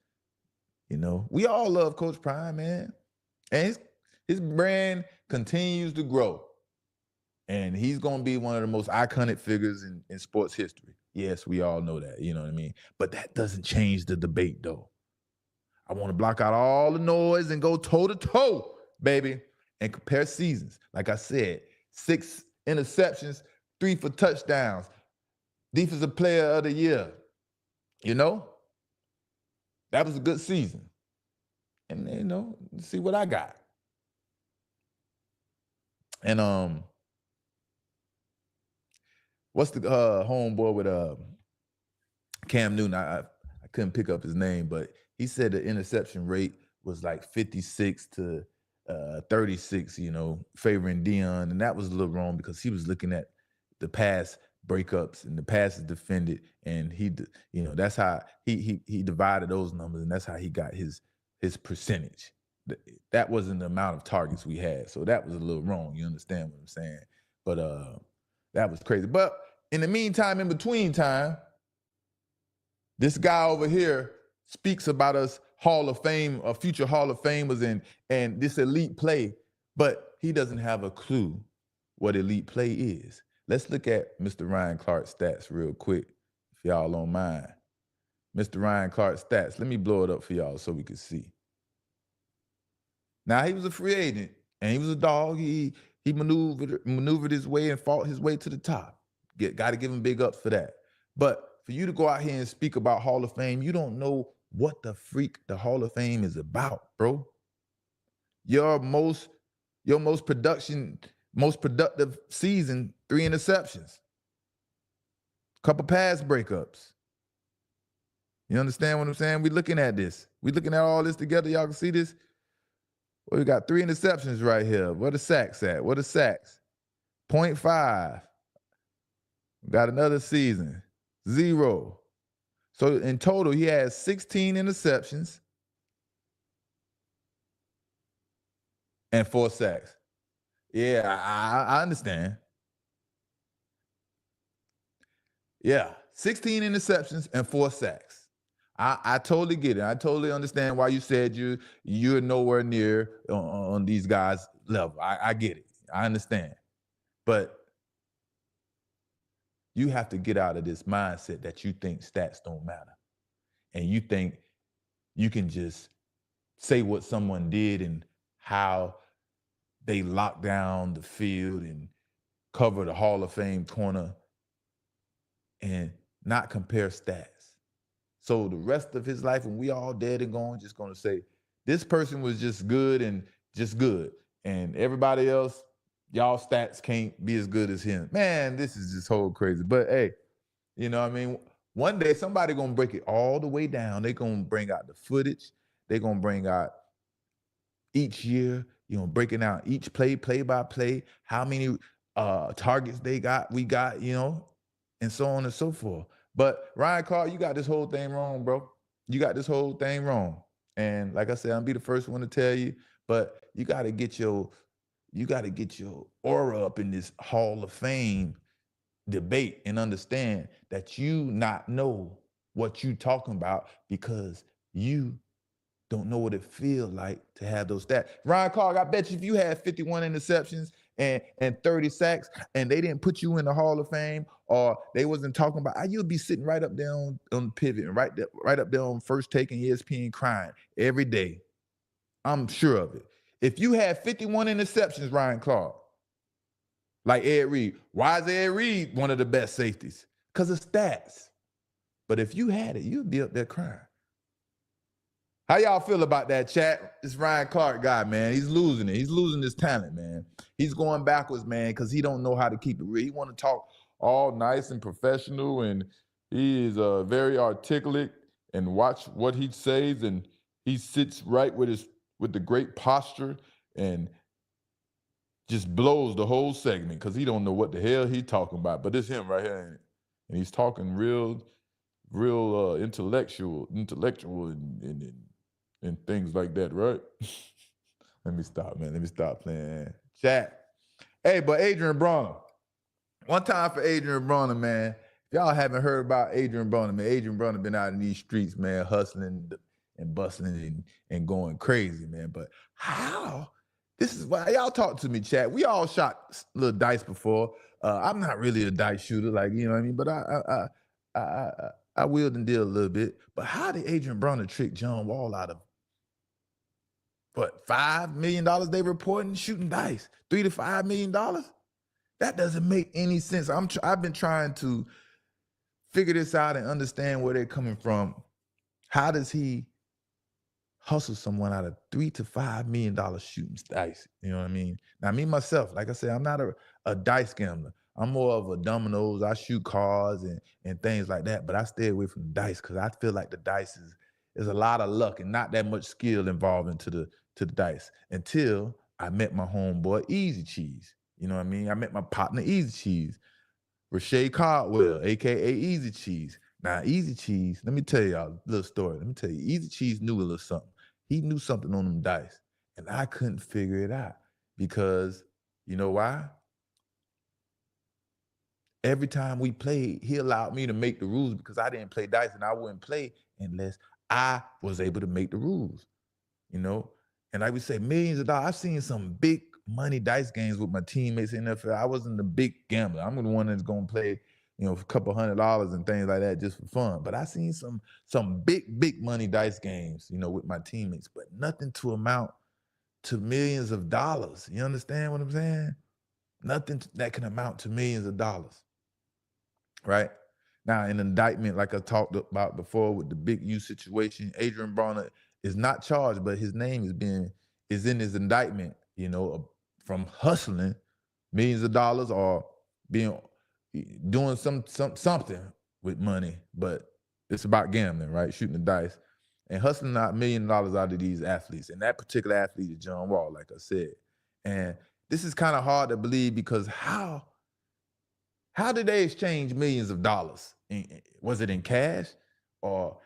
We all love Coach Prime, man. And his brand continues to grow. And he's going to be one of the most iconic figures in sports history. Yes, we all know that, you know what I mean? But that doesn't change the debate, though. I want to block out all the noise and go toe-to-toe, baby, and compare seasons. Like I said, 6 interceptions, 3 for touchdowns, defensive player of the year. That was a good season. And, see what I got. And, what's the homeboy with Cam Newton? I couldn't pick up his name, but he said the interception rate was like 56 to 36, favoring Dion. And that was a little wrong because he was looking at the pass breakups and the passes defended. And that's how he divided those numbers, and that's how he got his percentage. That wasn't the amount of targets we had. So that was a little wrong. You understand what I'm saying? But that was crazy. But in the meantime, in between time, this guy over here speaks about us Hall of Fame or future Hall of Famers and this elite play, but he doesn't have a clue what elite play is. Let's look at Mr. Ryan Clarke's stats real quick, if y'all don't mind. Mr. Ryan Clarke's stats. Let me blow it up for y'all so we can see. Now, he was a free agent, and he was a dog. He maneuvered his way and fought his way to the top. Got to give him big ups for that. But for you to go out here and speak about Hall of Fame, you don't know what the freak the Hall of Fame is about, bro. Your most productive season, 3 interceptions, couple pass breakups. You understand what I'm saying? We're looking at this. We're looking at all this together. Y'all can see this. Well, we got 3 interceptions right here. Where the sacks at? 0.5. Got another season. 0. So in total, he has 16 interceptions and 4 sacks. Yeah, I understand. Yeah, 16 interceptions and 4 sacks. I totally get it. I totally understand why you said you're nowhere near on these guys' level. I get it. I understand. But you have to get out of this mindset that you think stats don't matter. And you think you can just say what someone did and how they locked down the field and cover the Hall of Fame corner and not compare stats. So the rest of his life, when we all dead and gone, just going to say, this person was just good and just good. And everybody else, y'all stats can't be as good as him. Man, this is just whole crazy. But hey, you know what I mean? One day somebody gonna break it all the way down. They're gonna bring out the footage. They're gonna bring out each year, breaking out each play by play, how many targets we got, and so on and so forth. But Ryan Clarke, you got this whole thing wrong, bro. You got this whole thing wrong. And like I said, I'll be the first one to tell you, but you gotta get your aura up in this Hall of Fame debate and understand that you not know what you talking about because you don't know what it feels like to have those stats. Ryan Clarke, I bet you if you had 51 interceptions and 30 sacks and they didn't put you in the Hall of Fame or they wasn't talking about, you'd be sitting right up there on the pivot and right up there on First Take and ESPN crying every day. I'm sure of it. If you had 51 interceptions, Ryan Clarke, like Ed Reed, why is Ed Reed one of the best safeties? Because of stats. But if you had it, you'd be up there crying. How y'all feel about that, chat? This Ryan Clarke guy, man, he's losing it. He's losing his talent, man. He's going backwards, man, because he don't know how to keep it real. He want to talk all nice and professional, and he is very articulate, and watch what he says, and he sits right with the great posture and just blows the whole segment because he don't know what the hell he talking about. But it's him right here, ain't it? And he's talking real intellectual and things like that, right? Let me stop, man. Let me stop playing. Chat. Hey, but Adrian Broner. One time for Adrian Broner, man. If y'all haven't heard about Adrian Broner, man, Adrian Broner been out in these streets, man, hustling and bustling and going crazy, man. But how? This is why y'all talk to me, chat. We all shot little dice before. I'm not really a dice shooter, like, you know what I mean? But I wheeled and did a little bit. But how did Adrian Broner trick John Wall out of what, $5 million they reporting shooting dice? $3 to $5 million? That doesn't make any sense. I've been trying to figure this out and understand where they're coming from. How does he hustle someone out of $3 to $5 million shooting dice? You know what I mean? Now, me myself, like I said, I'm not a dice gambler. I'm more of a dominoes. I shoot cards and things like that, but I stay away from the dice because I feel like the dice is a lot of luck and not that much skill involved into the dice until I met my homeboy Easy Cheese. You know what I mean? I met my partner Easy Cheese, Rashay Caldwell, aka Easy Cheese. Now, Easy Cheese, let me tell y'all a little story. Let me tell you, Easy Cheese knew a little something. He knew something on them dice, and I couldn't figure it out because, you know why? Every time we played, he allowed me to make the rules because I didn't play dice, and I wouldn't play unless I was able to make the rules, you know? And like we say, millions of dollars. I've seen some big money dice games with my teammates in the NFL. I wasn't the big gambler. I'm the one that's going to play, a couple $100 and things like that just for fun. But I seen some big money dice games, with my teammates, but nothing to amount to millions of dollars. You understand what I'm saying? Nothing that can amount to millions of dollars, right? Now, in indictment, like I talked about before with the Big U situation, Adrian Broner is not charged, but his name is in his indictment, from hustling millions of dollars or doing something with money, but it's about gambling, right? Shooting the dice and hustling out $1 million out of these athletes. And that particular athlete is John Wall, like I said. And this is kind of hard to believe because how did they exchange millions of dollars? Was it in cash, or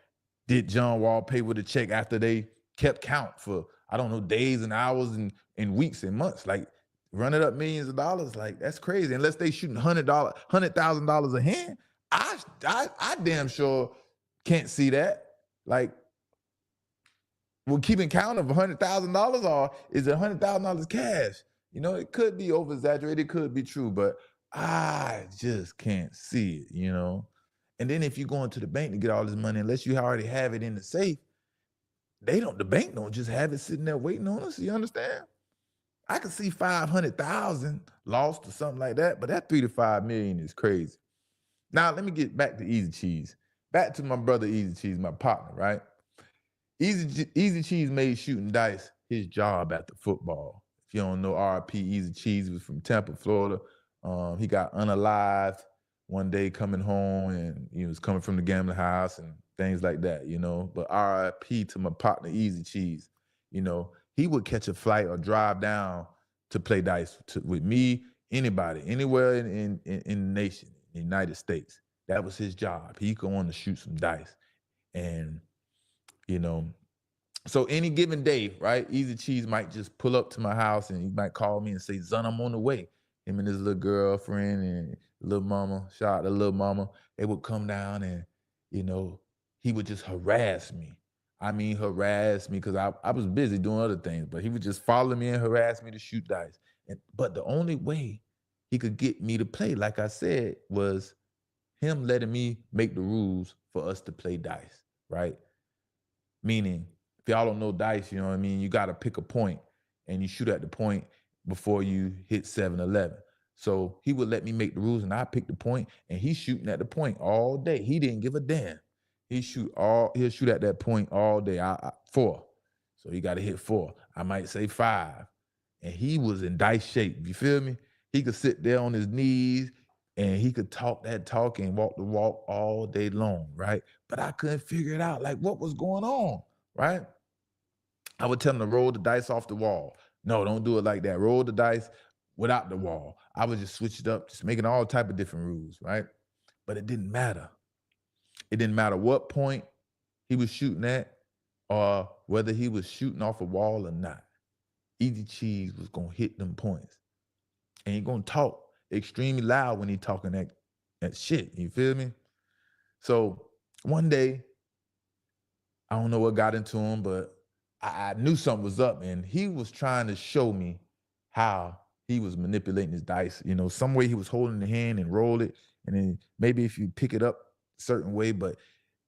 did John Wall pay with a check after they kept count for, I don't know, days and hours and weeks and months? Like, running up millions of dollars, like, that's crazy. Unless they shooting $100,000 a hand, I damn sure can't see that. Like, we're keeping count of $100,000, or is it $100,000 cash? It could be over exaggerated, it could be true, but I just can't see it, And then if you go into the bank to get all this money, unless you already have it in the safe, the bank don't just have it sitting there waiting on us. You understand? I could see 500,000 lost or something like that, but that 3 to 5 million is crazy. Now, let me get back to Easy Cheese. Back to my brother Easy Cheese, my partner, right? Easy Cheese made shooting dice his job after football. If you don't know, RP Easy Cheese was from Tampa, Florida. He got unalived one day coming home and he was coming from the gambling house and things like that, you know. But RIP to my partner, Easy Cheese, you know, he would catch a flight or drive down to play dice with me, anybody, anywhere in the nation, in the United States. That was his job. He go on to shoot some dice. And, you know, so any given day, right, Easy Cheese might just pull up to my house and he might call me and say, "Son, I'm on the way." Him and his little girlfriend and little mama, shout out to little mama, they would come down and, you know, he would just harass me. I mean, harass me because I was busy doing other things, but he would just follow me and harass me to shoot dice. But the only way he could get me to play, like I said, was him letting me make the rules for us to play dice, right? Meaning, if y'all don't know dice, you know what I mean, you got to pick a point and you shoot at the point before you hit 7-11. So he would let me make the rules and I pick the point and he's shooting at the point all day. He didn't give a damn. He'll shoot at that point all day. 4. So he got to hit 4. I might say 5. And he was in dice shape. You feel me? He could sit there on his knees and he could talk that talk and walk the walk all day long, right? But I couldn't figure it out, like what was going on, right? I would tell him to roll the dice off the wall. No, don't do it like that. Roll the dice without the wall. I would just switch it up, just making all type of different rules, right? But it didn't matter. It didn't matter what point he was shooting at or whether he was shooting off a wall or not. Easy Cheese was going to hit them points. And he going to talk extremely loud when he talking that shit. You feel me? So one day, I don't know what got into him, but I knew something was up, and he was trying to show me how he was manipulating his dice. You know, some way he was holding the hand and roll it, and then maybe if you pick it up a certain way, but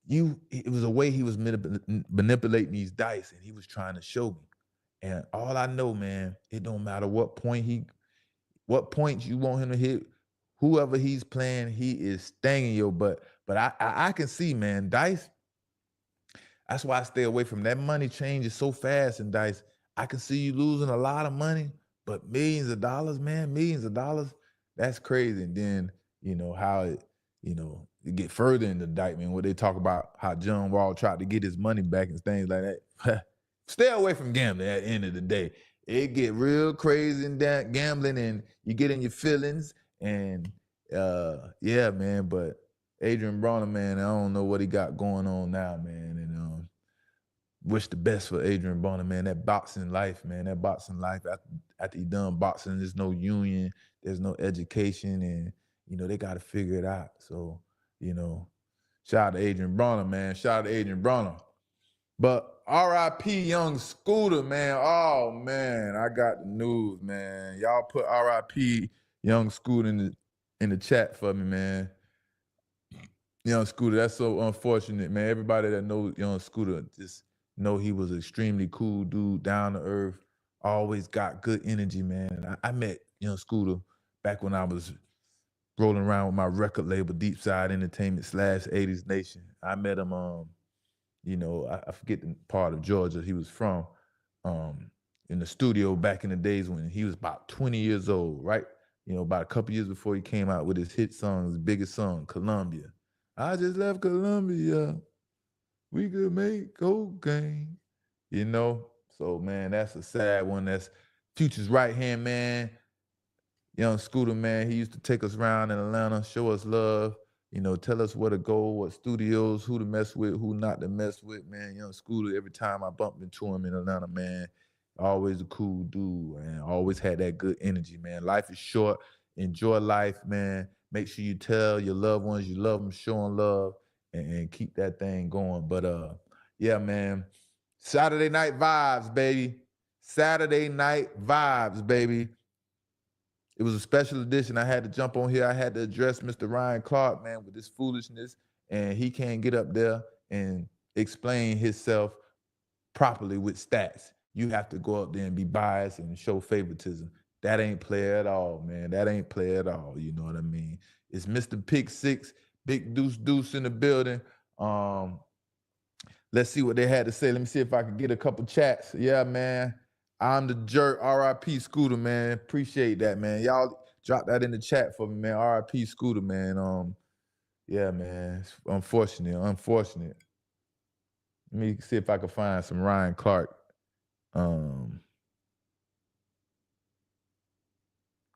it was a way he was manipulating these dice, and he was trying to show me. And all I know, man, it don't matter what points you want him to hit, whoever he's playing, he is stanging your butt. But I can see, man, dice. That's why I stay away from that. Money changes so fast in dice. I can see you losing a lot of money, but millions of dollars, man, that's crazy. And then, you know, how it get further in the indictment where they talk about how John Wall tried to get his money back and things like that. Stay away from gambling at the end of the day. It get real crazy in that gambling and you get in your feelings and yeah, man, but Adrian Broner, man, I don't know what he got going on now, man. And wish the best for Adrian Broner, man. That boxing life, after he done boxing, there's no union, there's no education, and, you know, they got to figure it out. So, you know, shout out to Adrian Broner, man. Shout out to Adrian Broner. But R.I.P. Young Scooter, man. Oh, man, I got the news, man. Y'all put R.I.P. Young Scooter in the chat for me, man. Young Scooter, that's so unfortunate, man. Everybody that knows Young Scooter just know he was an extremely cool dude, down to earth, always got good energy, man. And I met Young Scooter back when I was rolling around with my record label, Deep Side Entertainment /80s Nation. I met him, you know, I forget the part of Georgia he was from, in the studio back in the days when he was about 20 years old, right? You know, about a couple years before he came out with his hit song, his biggest song, Columbia. I just left Columbia. We could make cocaine. You know? So, man, that's a sad one. That's Future's right-hand man, Young Scooter, man. He used to take us around in Atlanta, show us love, you know, tell us where to go, what studios, who to mess with, who not to mess with, man. Young Scooter, every time I bumped into him in Atlanta, man, always a cool dude, and always had that good energy, man. Life is short. Enjoy life, man. Make sure you tell your loved ones you love them, show them love, and keep that thing going. But yeah, man. Saturday Night Vibes, baby. Saturday Night Vibes, baby. It was a special edition. I had to jump on here. I had to address Mr. Ryan Clarke, man, with this foolishness, and he can't get up there and explain himself properly with stats. You have to go up there and be biased and show favoritism. That ain't play at all, man. That ain't play at all. You know what I mean? It's Mr. Pick Six, Big Deuce in the building. Let's see what they had to say. Let me see if I can get a couple chats. Yeah, man. I'm the jerk. R.I.P. Scooter, man. Appreciate that, man. Y'all drop that in the chat for me, man. RIP Scooter, man. Yeah, man. It's unfortunate. Let me see if I can find some Ryan Clarke.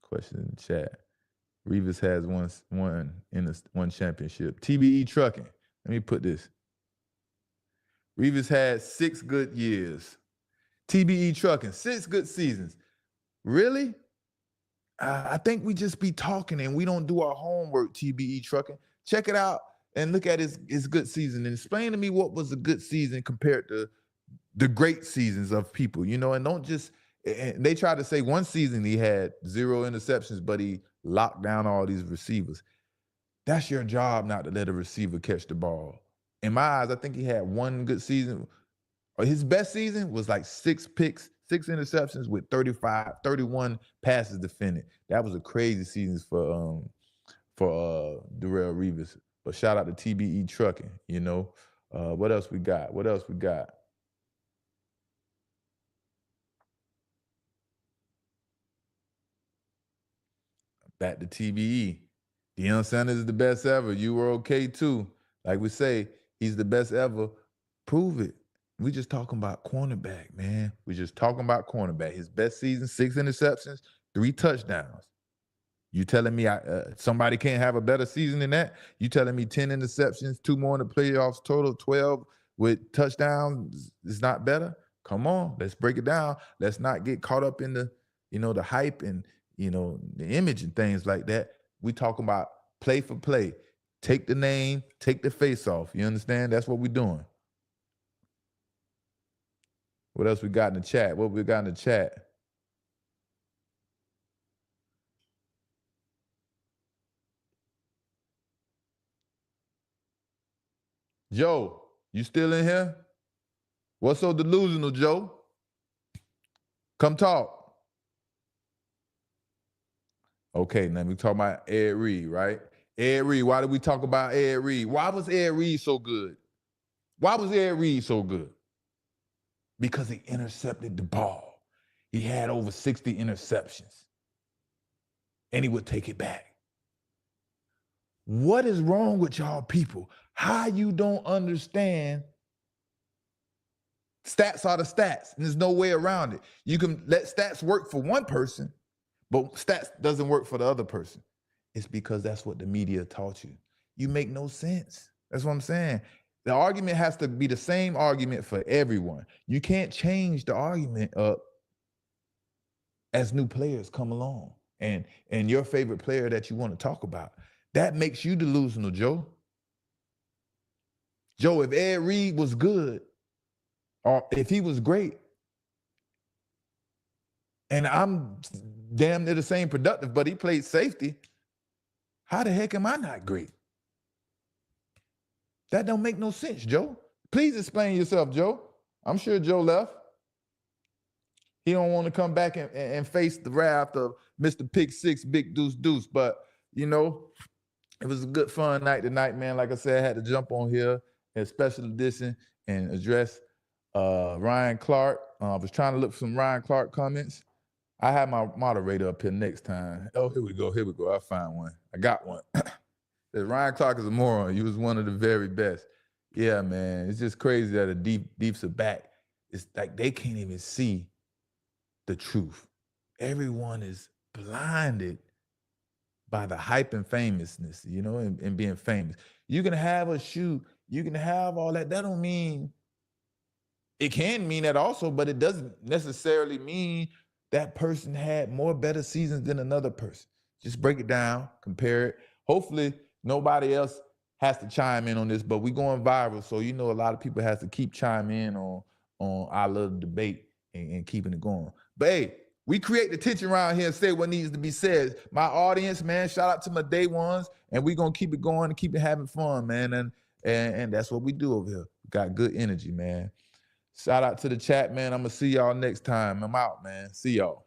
Question in the chat. Revis has one championship. TBE Trucking. Let me put this. Revis had 6 good years. TBE Trucking, 6 good seasons. Really? I think we just be talking and we don't do our homework, TBE Trucking. Check it out and look at his good season and explain to me what was a good season compared to the great seasons of people, and don't just, and they try to say one season he had 0 interceptions, but he locked down all these receivers. That's your job, not to let a receiver catch the ball. In my eyes, I think he had one good season. His best season was like 6 picks, 6 interceptions with 31 passes defended. That was a crazy season for Darrelle Revis. But shout out to TBE Trucking, What else we got? Back to TBE. Deion Sanders is the best ever. You were okay too. Like we say, he's the best ever. Prove it. We just talking about cornerback, man. We just talking about cornerback. His best season, 6 interceptions, 3 touchdowns. You telling me somebody can't have a better season than that? You telling me 10 interceptions, 2 more in the playoffs, total 12 with touchdowns is not better? Come on, let's break it down. Let's not get caught up in the, the hype and, the image and things like that. We talking about play for play. Take the name, take the face off. You understand? That's what we're doing. What else we got in the chat? Joe, you still in here? What's so delusional, Joe? Come talk. Okay, now we talk about Ed Reed, right? Ed Reed, why did we talk about Ed Reed? Why was Ed Reed so good? Because he intercepted the ball. He had over 60 interceptions. And he would take it back. What is wrong with y'all people? How you don't understand stats are the stats, and there's no way around it. You can let stats work for one person, but stats doesn't work for the other person. It's because that's what the media taught you. You make no sense. That's what I'm saying. The argument has to be the same argument for everyone. You can't change the argument up as new players come along and your favorite player that you want to talk about. That makes you delusional, Joe. Joe, if Ed Reed was good, or if he was great, and I'm damn near the same productive, but he played safety, how the heck am I not great? That don't make no sense, Joe. Please explain yourself, Joe. I'm sure Joe left. He don't want to come back and face the wrath of Mr. Pick Six, Big Deuce Deuce. But, it was a good fun night tonight, man. Like I said, I had to jump on here in a special edition and address Ryan Clarke. I was trying to look for some Ryan Clarke comments. I have my moderator up here next time. Oh, here we go. I found one. I got one. Ryan Clarke is a moron. He was one of the very best. Yeah, man. It's just crazy that the deeps are back. It's like they can't even see the truth. Everyone is blinded by the hype and famousness, and being famous. You can have a shoe, you can have all that. That don't mean, it can mean that also, but it doesn't necessarily mean that person had more better seasons than another person. Just break it down, compare it. Hopefully, nobody else has to chime in on this, but we're going viral, so a lot of people has to keep chiming in on our little debate and keeping it going. But hey, we create the tension around here and say what needs to be said. My audience, man, shout out to my day ones, and we're gonna keep it going and keep it having fun, man. And that's what we do over here. We got good energy, man. Shout out to the chat, man. I'm gonna see y'all next time. I'm out, man. See y'all.